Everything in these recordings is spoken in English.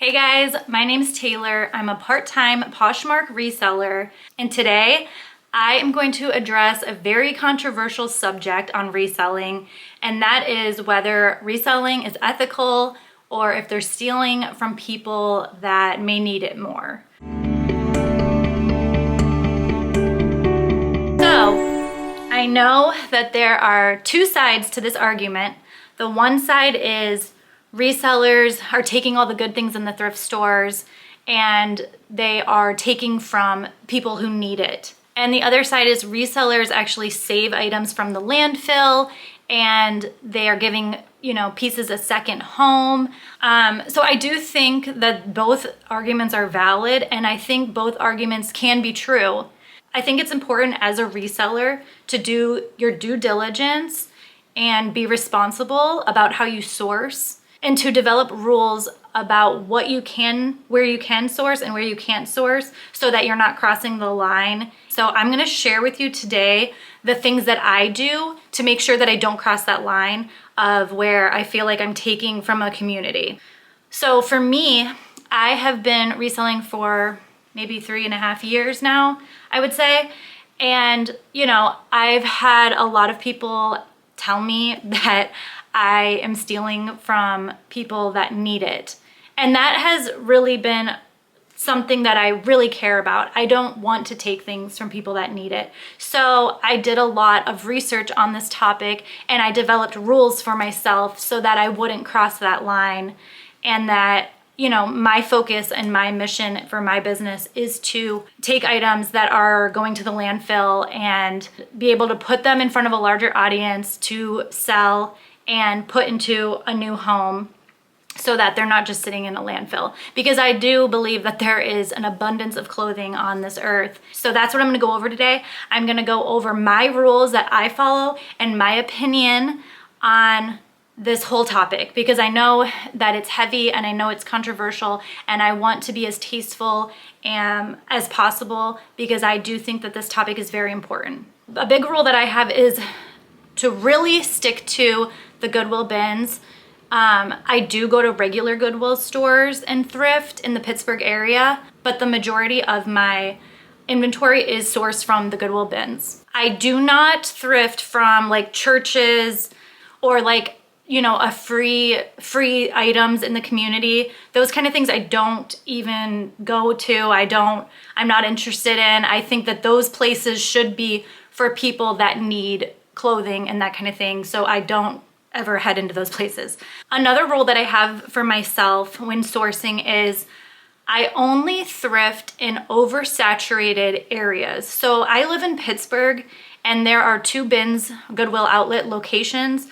Hey guys, my name's Taylor. I'm a part-time Poshmark reseller, and today I am going to address a very controversial subject on reselling, and that is whether reselling is ethical or if they're stealing from people that may need it more. So, I know that there are two sides to this argument. The one side is resellers are taking all the good things in the thrift stores and they are taking from people who need it. And the other side is resellers actually save items from the landfill and they are giving, pieces a second home. So I do think that both arguments are valid, and I think both arguments can be true. I think it's important as a reseller to do your due diligence and be responsible about how you source, and to develop rules about what you can, where you can source and where you can't source, so that you're not crossing the line. So I'm gonna share with you today the things that I do to make sure that I don't cross that line of where I feel like I'm taking from a community. So for me, I have been reselling for maybe 3.5 years now, I would say. And, I've had a lot of people tell me that I am stealing from people that need it. And that has really been something that I really care about. I don't want to take things from people that need it. So I did a lot of research on this topic and I developed rules for myself so that I wouldn't cross that line, and that my focus and my mission for my business is to take items that are going to the landfill and be able to put them in front of a larger audience to sell and put into a new home so that they're not just sitting in a landfill. Because I do believe that there is an abundance of clothing on this earth. So that's what I'm gonna go over today. I'm gonna go over my rules that I follow and my opinion on this whole topic, because I know that it's heavy and I know it's controversial, and I want to be as tasteful as possible because I do think that this topic is very important. A big rule that I have is to really stick to the Goodwill bins. I do go to regular Goodwill stores and thrift in the Pittsburgh area, but the majority of my inventory is sourced from the Goodwill bins. I do not thrift from like churches or a free items in the community. Those kind of things I don't even go to. I'm not interested in. I think that those places should be for people that need clothing and that kind of thing. So I don't ever head into those places. Another rule that I have for myself when sourcing is I only thrift in oversaturated areas. So I live in Pittsburgh and there are 2 bins, Goodwill outlet locations.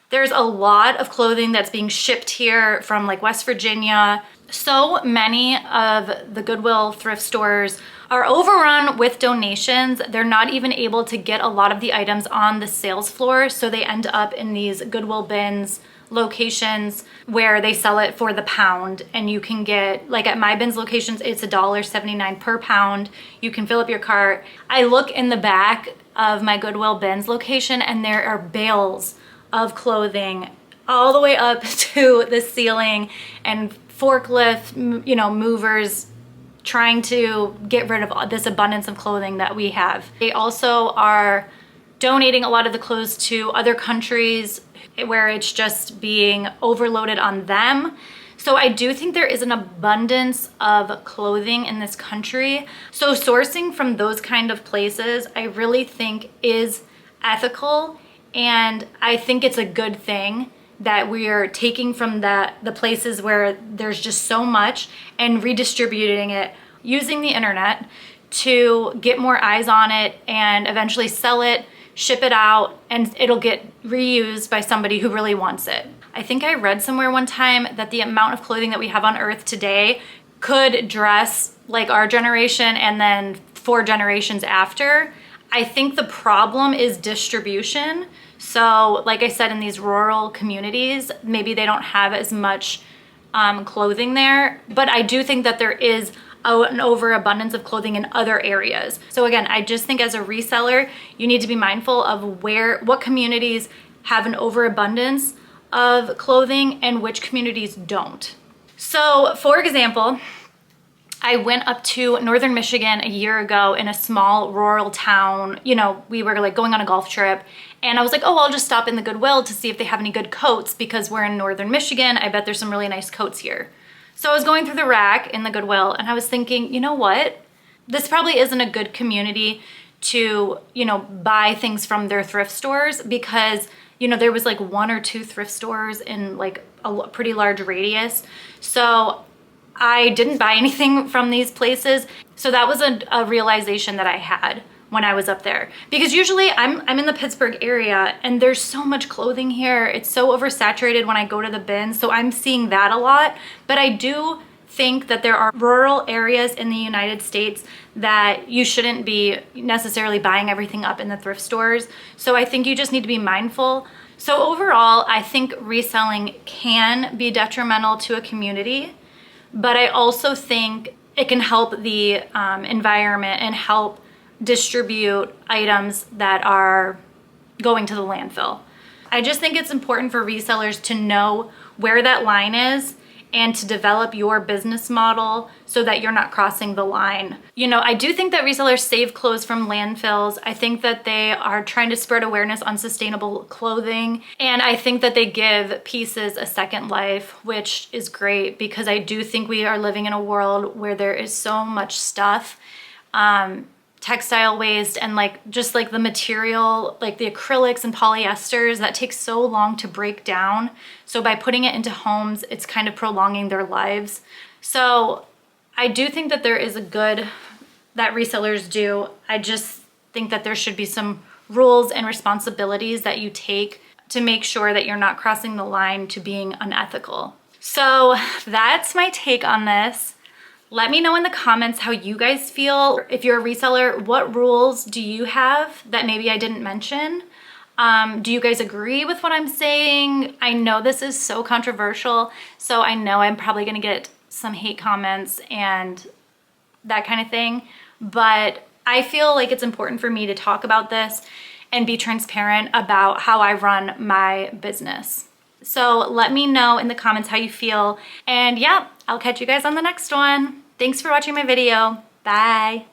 There's a lot of clothing that's being shipped here from West Virginia. So many of the Goodwill thrift stores are overrun with donations. They're not even able to get a lot of the items on the sales floor, so they end up in these Goodwill bins locations where they sell it for the pound, and you can get, at my bins locations, it's $1.79 per pound. You can fill up your cart. I look in the back of my Goodwill bins location and there are bales of clothing all the way up to the ceiling, and forklift, movers trying to get rid of this abundance of clothing that we have. They also are donating a lot of the clothes to other countries where it's just being overloaded on them. So I do think there is an abundance of clothing in this country. So sourcing from those kind of places, I really think is ethical, and I think it's a good thing that we are taking from the places where there's just so much and redistributing it using the internet to get more eyes on it and eventually sell it, ship it out, and it'll get reused by somebody who really wants it. I think I read somewhere one time that the amount of clothing that we have on earth today could dress our generation and then 4 generations after. I think the problem is distribution. So like I said, in these rural communities, maybe they don't have as much clothing there, but I do think that there is an overabundance of clothing in other areas. So again, I just think as a reseller, you need to be mindful of what communities have an overabundance of clothing and which communities don't. So for example, I went up to Northern Michigan a year ago in a small rural town. You know, we were like going on a golf trip, and I was like, oh, I'll just stop in the Goodwill to see if they have any good coats because we're in Northern Michigan. I bet there's some really nice coats here. So I was going through the rack in the Goodwill and I was thinking, you know what? This probably isn't a good community to, you know, buy things from their thrift stores because, you know, there was like 1 or 2 thrift stores in like a pretty large radius. So I didn't buy anything from these places. So that was a realization that I had when I was up there. Because usually I'm in the Pittsburgh area and there's so much clothing here. It's so oversaturated when I go to the bins. So I'm seeing that a lot. But I do think that there are rural areas in the United States that you shouldn't be necessarily buying everything up in the thrift stores. So I think you just need to be mindful. So overall, I think reselling can be detrimental to a community. But I also think it can help the environment and help distribute items that are going to the landfill. I just think it's important for resellers to know where that line is and to develop your business model so that you're not crossing the line. You know, I do think that resellers save clothes from landfills. I think that they are trying to spread awareness on sustainable clothing. And I think that they give pieces a second life, which is great because I do think we are living in a world where there is so much stuff, textile waste and like just like the material, like the acrylics and polyesters that takes so long to break down. So by putting it into homes, it's kind of prolonging their lives. So I do think that there is a good that resellers do. I just think that there should be some rules and responsibilities that you take to make sure that you're not crossing the line to being unethical. So that's my take on this. Let me know in the comments how you guys feel. If you're a reseller, what rules do you have that maybe I didn't mention? Do you guys agree with what I'm saying? I know this is so controversial, so I know I'm probably gonna get some hate comments and that kind of thing, but I feel like it's important for me to talk about this and be transparent about how I run my business. So let me know in the comments how you feel, and yeah, I'll catch you guys on the next one. Thanks for watching my video. Bye.